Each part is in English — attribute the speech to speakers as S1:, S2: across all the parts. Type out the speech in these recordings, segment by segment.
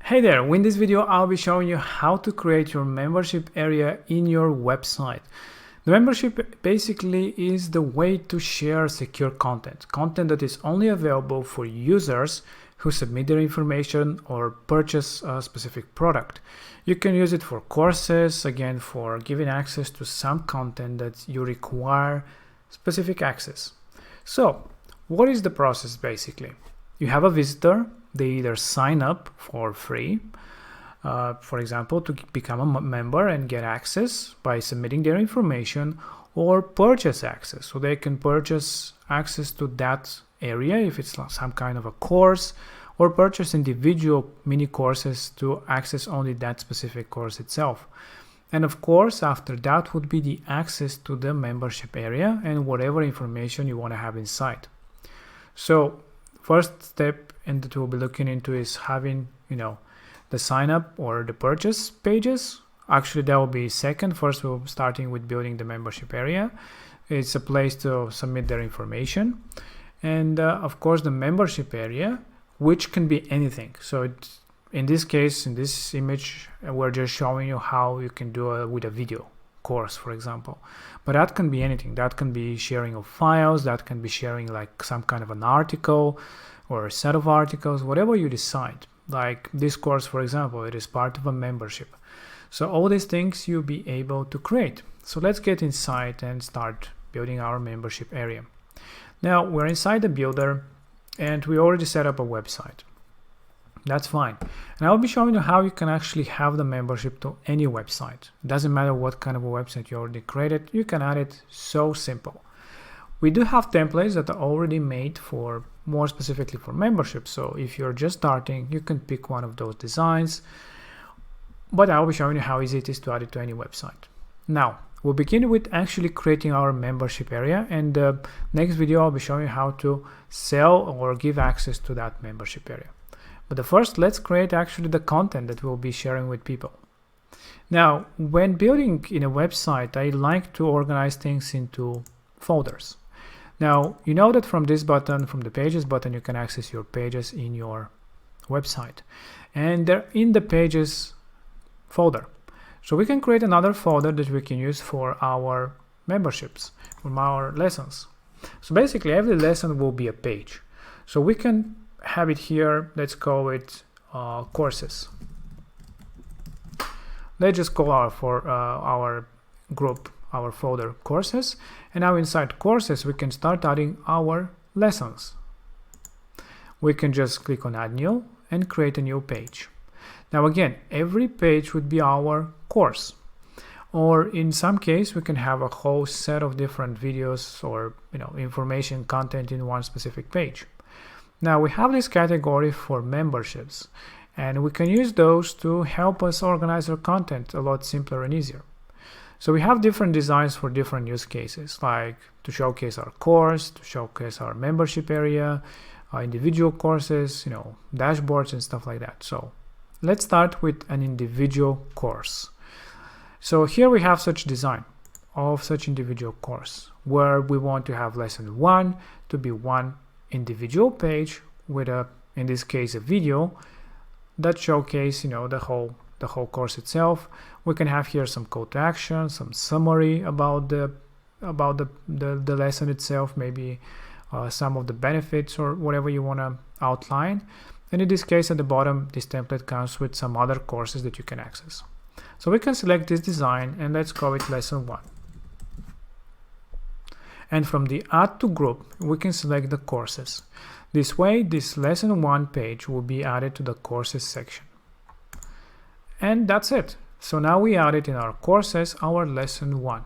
S1: Hey there, in this video I'll be showing you how to create your membership area in your website. The membership basically is the way to share secure content that is only available for users who submit their information or purchase a specific product. You can use it for courses, again for giving access to some content that you require specific access. So what is the process basically? You have a visitor. They either sign up for free, for example, to become a member and get access by submitting their information, or purchase access. So they can purchase access to that area if it's some kind of a course, or purchase individual mini courses to access only that specific course itself. And of course, after that would be the access to the membership area and whatever information you want to have inside. So first step and that we'll be looking into is having, the sign up or the purchase pages. Actually, that will be second. First, we're starting with building the membership area. It's a place to submit their information. And of course, the membership area, which can be anything. So in this case, in this image, we're just showing you how you can do it with a video course, for example. But that can be anything. That can be sharing of files. That can be sharing like some kind of an article or a set of articles, whatever you decide. Like this course, for example, it is part of a membership. So all these things you'll be able to create. So let's get inside and start building our membership area. Now we're inside the builder and we already set up a website. That's fine. And I'll be showing you how you can actually have the membership to any website. It doesn't matter what kind of a website you already created, you can add it so simple. We do have templates that are already made for more specifically for membership. So if you're just starting, you can pick one of those designs, but I'll be showing you how easy it is to add it to any website. Now we'll begin with actually creating our membership area, and next video I'll be showing you how to sell or give access to that membership area. But first, let's create actually the content that we'll be sharing with people. Now, when building in a website, I like to organize things into folders. Now, you know that from this button, from the Pages button, you can access your pages in your website. And they're in the Pages folder. So we can create another folder that we can use for our memberships, from our lessons. So basically, every lesson will be a page. So we can have it here. Let's call it courses. Let's just call our group, our folder courses. And now inside courses, we can start adding our lessons. We can just click on add new and create a new page. Now again, every page would be our course. Or in some case, we can have a whole set of different videos or information content in one specific page. Now we have this category for memberships, and we can use those to help us organize our content a lot simpler and easier. So we have different designs for different use cases, like to showcase our course, to showcase our membership area, individual courses, dashboards and stuff like that. So let's start with an individual course. So here we have such design of such individual course, where we want to have lesson 1 to be one individual page with in this case a video that showcase the whole course itself. We can have here some call to action, some summary about the lesson itself, maybe some of the benefits or whatever you want to outline. And in this case, at the bottom, this template comes with some other courses that you can access. So we can select this design and let's call it lesson 1. And from the add to group, we can select the courses. This way, this lesson 1 page will be added to the courses section. And that's it. So now we added in our courses our lesson 1.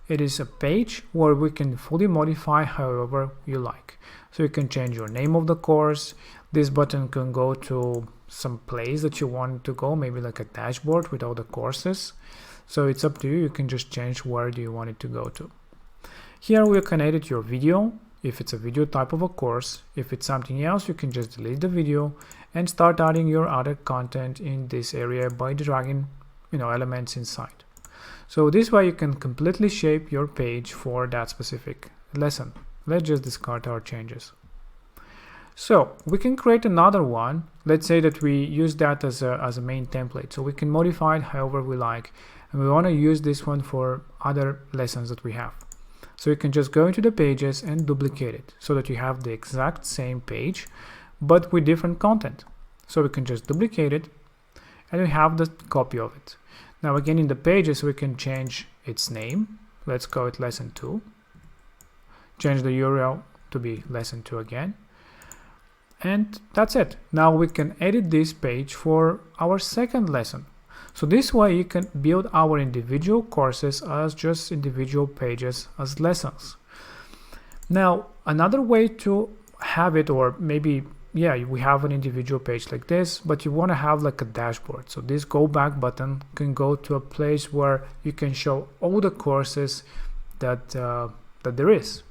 S1: It is a page where we can fully modify however you like. So you can change your name of the course. This button can go to some place that you want to go, maybe like a dashboard with all the courses. So it's up to you. You can just change where do you want it to go to. Here we can edit your video, if it's a video type of a course. If it's something else, you can just delete the video and start adding your other content in this area by dragging elements inside. So this way you can completely shape your page for that specific lesson. Let's just discard our changes. So we can create another one. Let's say that we use that as a main template. So we can modify it however we like. And we want to use this one for other lessons that we have. So you can just go into the pages and duplicate it so that you have the exact same page, but with different content. So we can just duplicate it and we have the copy of it. Now again, in the pages, we can change its name. Let's call it lesson 2. Change the URL to be lesson 2 again. And that's it. Now we can edit this page for our second lesson. So this way you can build our individual courses as just individual pages as lessons. Now another way to have it, or maybe we have an individual page like this, but you want to have like a dashboard. So this go back button can go to a place where you can show all the courses that there is.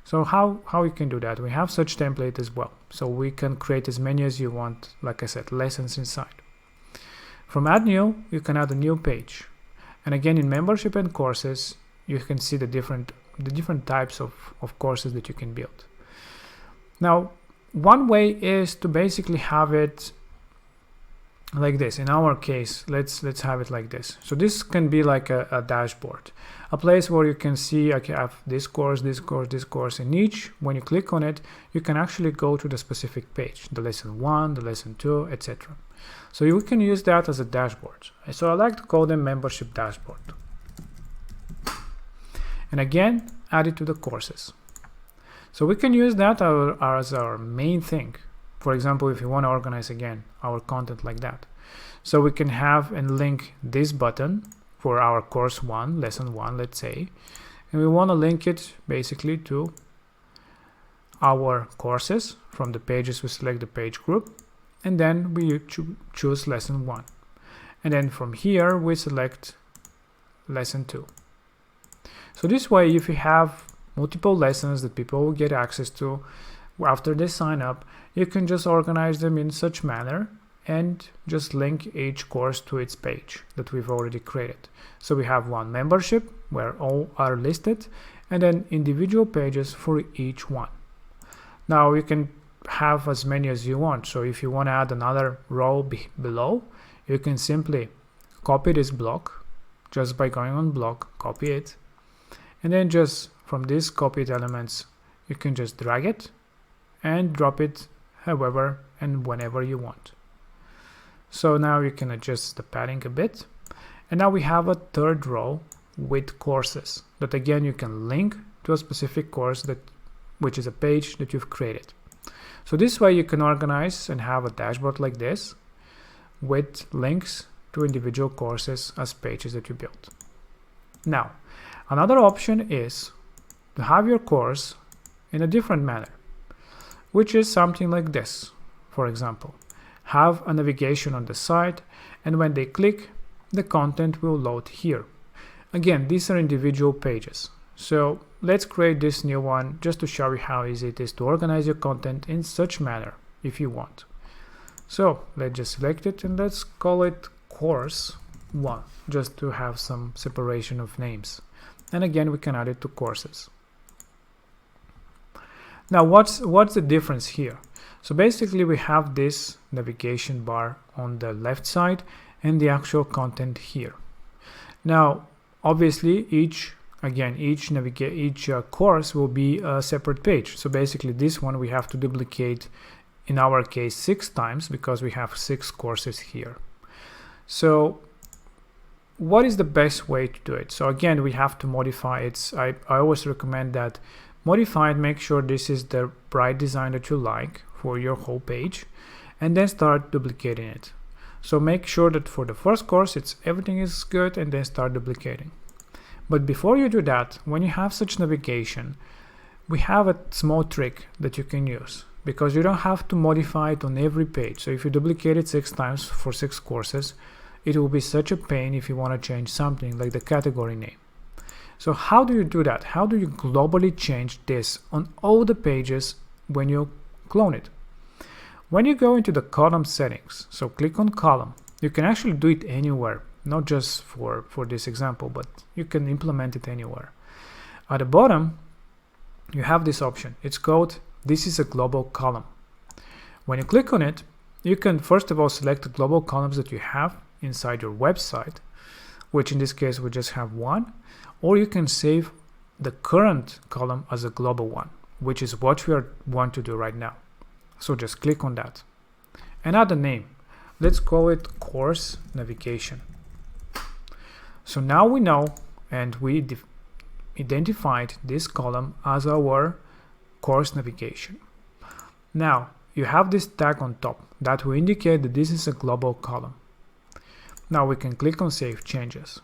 S1: So how you can do that? We have such template as well. So we can create as many as you want, like I said, lessons inside. From add new, you can add a new page. And again, in membership and courses, you can see the different types of courses that you can build. Now, one way is to basically have it like this. In our case, let's have it like this. So this can be like a dashboard, a place where you can see, okay, I have this course, this course, this course, and each, when you click on it, you can actually go to the specific page, the lesson 1, the lesson 2, etc. So you can use that as a dashboard. So I like to call them membership dashboard. And again, add it to the courses. So we can use that as our main thing. For example, if you want to organize again our content like that. So we can have and link this button for our course 1, lesson 1, let's say. And we want to link it basically to our courses. From the pages, we select the page group. And then we choose lesson 1. And then from here, we select lesson 2. So this way, if you have multiple lessons that people will get access to after they sign up, you can just organize them in such manner and just link each course to its page that we've already created. So we have one membership where all are listed, and then individual pages for each one. Now you can have as many as you want. So if you want to add another row below, you can simply copy this block just by going on block, copy it, and then just from these copied elements, you can just drag it and drop it however and whenever you want. So now you can adjust the padding a bit. And now we have a third row with courses that again you can link to a specific course which is a page that you've created. So this way you can organize and have a dashboard like this with links to individual courses as pages that you built. Now, another option is to have your course in a different manner, which is something like this. For example, have a navigation on the site, and when they click, the content will load here. Again, these are individual pages. So let's create this new one just to show you how easy it is to organize your content in such manner if you want. So let's just select it and let's call it course 1 just to have some separation of names. And again, we can add it to courses. Now what's the difference here? So basically we have this navigation bar on the left side and the actual content here. Now obviously each course will be a separate page. So basically this one we have to duplicate, in our case 6 times, because we have 6 courses here. So what is the best way to do it? So again, we have to modify it. I always recommend that modify it, make sure this is the right design that you like for your whole page, and then start duplicating it. So make sure that for the first course everything is good, and then start duplicating. But before you do that, when you have such navigation, we have a small trick that you can use, because you don't have to modify it on every page. So if you duplicate it 6 times for 6 courses, it will be such a pain if you want to change something like the category name. So how do you do that? How do you globally change this on all the pages when you clone it? When you go into the column settings, so click on column, you can actually do it anywhere, not just for this example, but you can implement it anywhere. At the bottom, you have this option. It's called, this is a global column. When you click on it, you can first of all select the global columns that you have inside your website, which in this case we just have one, or you can save the current column as a global one, which is what we want to do right now. So just click on that and add a name. Let's call it course navigation. So now we know, and we identified this column as our course navigation. Now you have this tag on top that will indicate that this is a global column. Now we can click on Save Changes.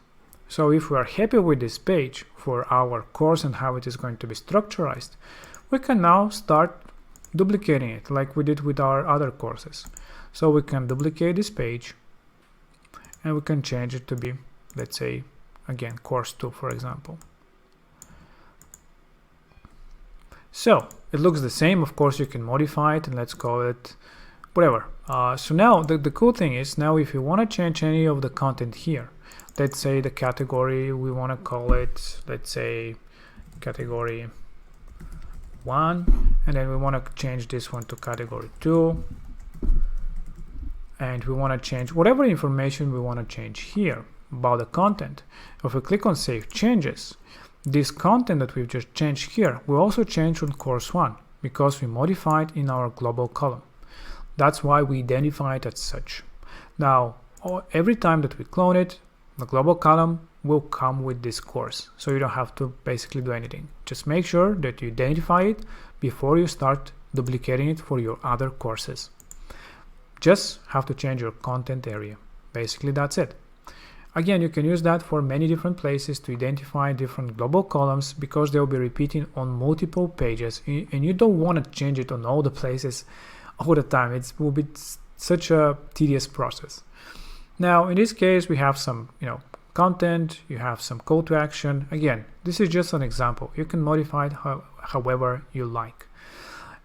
S1: So if we are happy with this page for our course and how it is going to be structured, we can now start duplicating it like we did with our other courses. So we can duplicate this page and we can change it to be, let's say, again, course 2, for example. So it looks the same. Of course, you can modify it and let's call it whatever. So now the cool thing is, now if you want to change any of the content here, let's say the category, we want to call it, let's say, category 1, and then we want to change this one to category 2, and we want to change whatever information we want to change here about the content. If we click on Save Changes, this content that we've just changed here will also change on course 1 because we modified in our global column. That's why we identify it as such. Now, every time that we clone it, the global column will come with this course, so you don't have to basically do anything. Just make sure that you identify it before you start duplicating it for your other courses. Just have to change your content area. Basically, that's it. Again, you can use that for many different places to identify different global columns because they'll be repeating on multiple pages, and you don't want to change it on all the places all the time. It will be such a tedious process. Now, in this case, we have some, content, you have some call to action. Again, this is just an example. You can modify it however you like.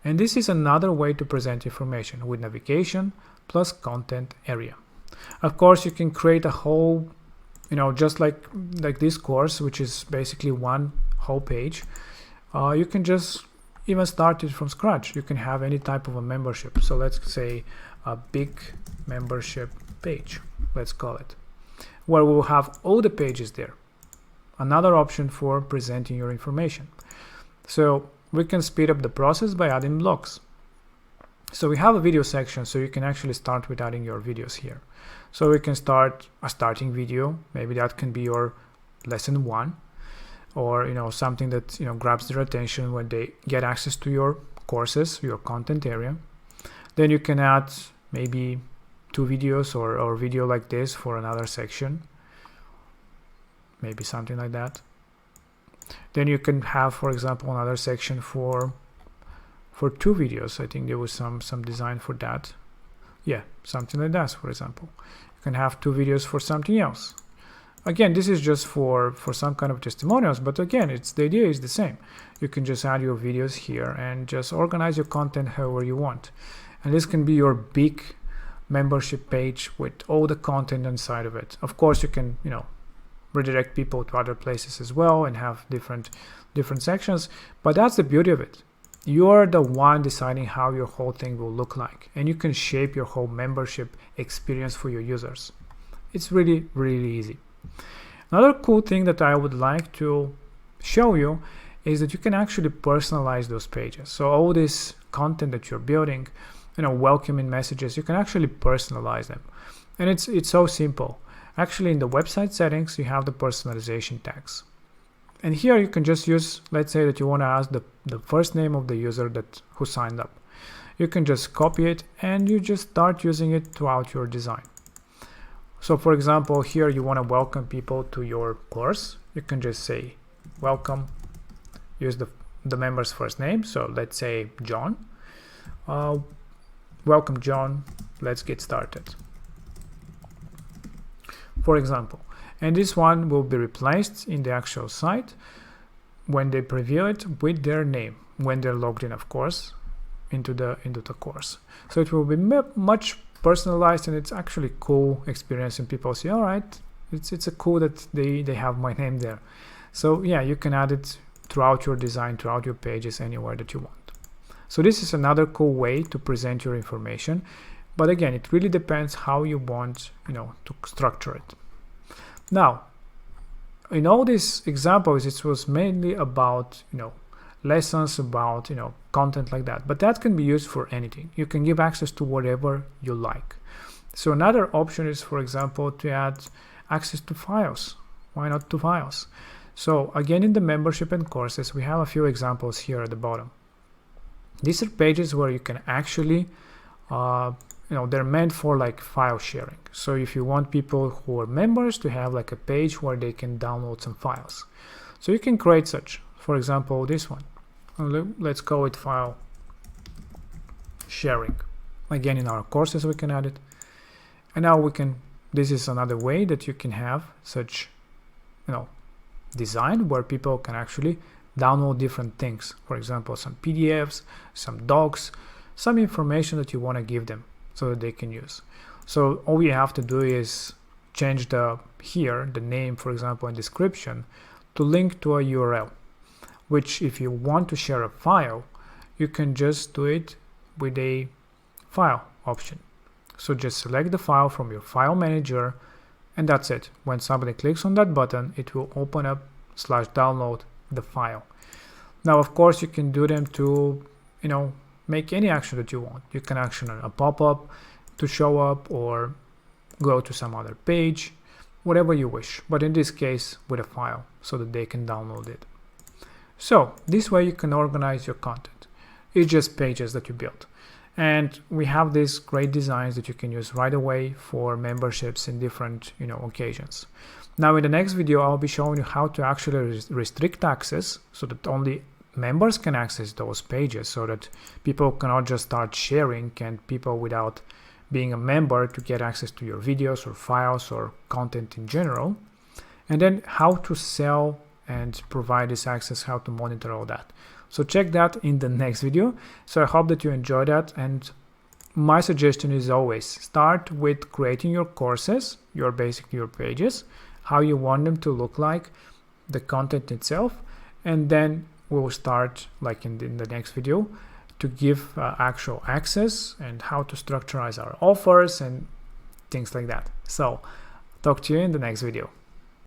S1: And this is another way to present information with navigation plus content area. Of course, you can create a whole, just like this course, which is basically one whole page. You can just even start it from scratch. You can have any type of a membership. So let's say a big membership page, let's call it, where we'll have all the pages there. Another option for presenting your information. So we can speed up the process by adding blocks. So we have a video section, so you can actually start with adding your videos here. So we can start a starting video. Maybe that can be your lesson 1, or something that grabs their attention when they get access to your courses, your content area. Then you can add maybe 2 videos or video like this for another section, maybe something like that. Then you can have, for example, another section for 2 videos. I think there was some design for that. Yeah, something like that, for example. You can have 2 videos for something else. Again, this is just for some kind of testimonials, but again, the idea is the same. You can just add your videos here and just organize your content however you want. And this can be your big membership page with all the content inside of it. Of course, you can, redirect people to other places as well and have different sections, but that's the beauty of it. You're the one deciding how your whole thing will look like, and you can shape your whole membership experience for your users. It's really, really easy. Another cool thing that I would like to show you is that you can actually personalize those pages. So all this content that you're building, welcoming messages, you can actually personalize them. And it's so simple. Actually, in the website settings, you have the personalization tags. And here you can just use, let's say that you want to ask the first name of the user who signed up. You can just copy it and you just start using it throughout your design. So for example, here you want to welcome people to your course. You can just say welcome, use the member's first name. So let's say John. Welcome, John. Let's get started, for example. And this one will be replaced in the actual site when they preview it with their name, when they're logged in, of course, into the course. So it will be much personalized, and it's actually cool experience, and people say, all right, it's a cool that they have my name there. So yeah, you can add it throughout your design, throughout your pages, anywhere that you want. So this is another cool way to present your information, but again, it really depends how you want, to structure it. Now, in all these examples, it was mainly about, lessons about, content like that, but that can be used for anything. You can give access to whatever you like. So another option is, for example, to add access to files. Why not to files? So again, in the membership and courses, we have a few examples here at the bottom. These are pages where you can actually, they're meant for like file sharing. So if you want people who are members to have like a page where they can download some files, so you can create such. For example, this one. Let's call it file sharing. Again, in our courses, we can add it. And now we can, this is another way that you can have such, design where people can actually download different things. For example, some PDFs, some docs, some information that you want to give them so that they can use. So all you have to do is change the name, for example, and description to link to a URL, which if you want to share a file, you can just do it with a file option. So just select the file from your file manager, and that's it. When somebody clicks on that button, it will open up /download the file. Now, of course, you can do them to, make any action that you want. You can action a pop-up to show up or go to some other page, whatever you wish. But in this case, with a file so that they can download it. So this way you can organize your content. It's just pages that you build. And we have these great designs that you can use right away for memberships in different, occasions. Now in the next video, I'll be showing you how to actually restrict access so that only members can access those pages, so that people cannot just start sharing and people without being a member to get access to your videos or files or content in general. And then how to sell and provide this access, how to monitor all that. So check that in the next video. So I hope that you enjoyed that, and my suggestion is always start with creating your courses, your pages, how you want them to look like, the content itself, and then we'll start like in the next video to give actual access and how to structurize our offers and things like that. So talk to you in the next video.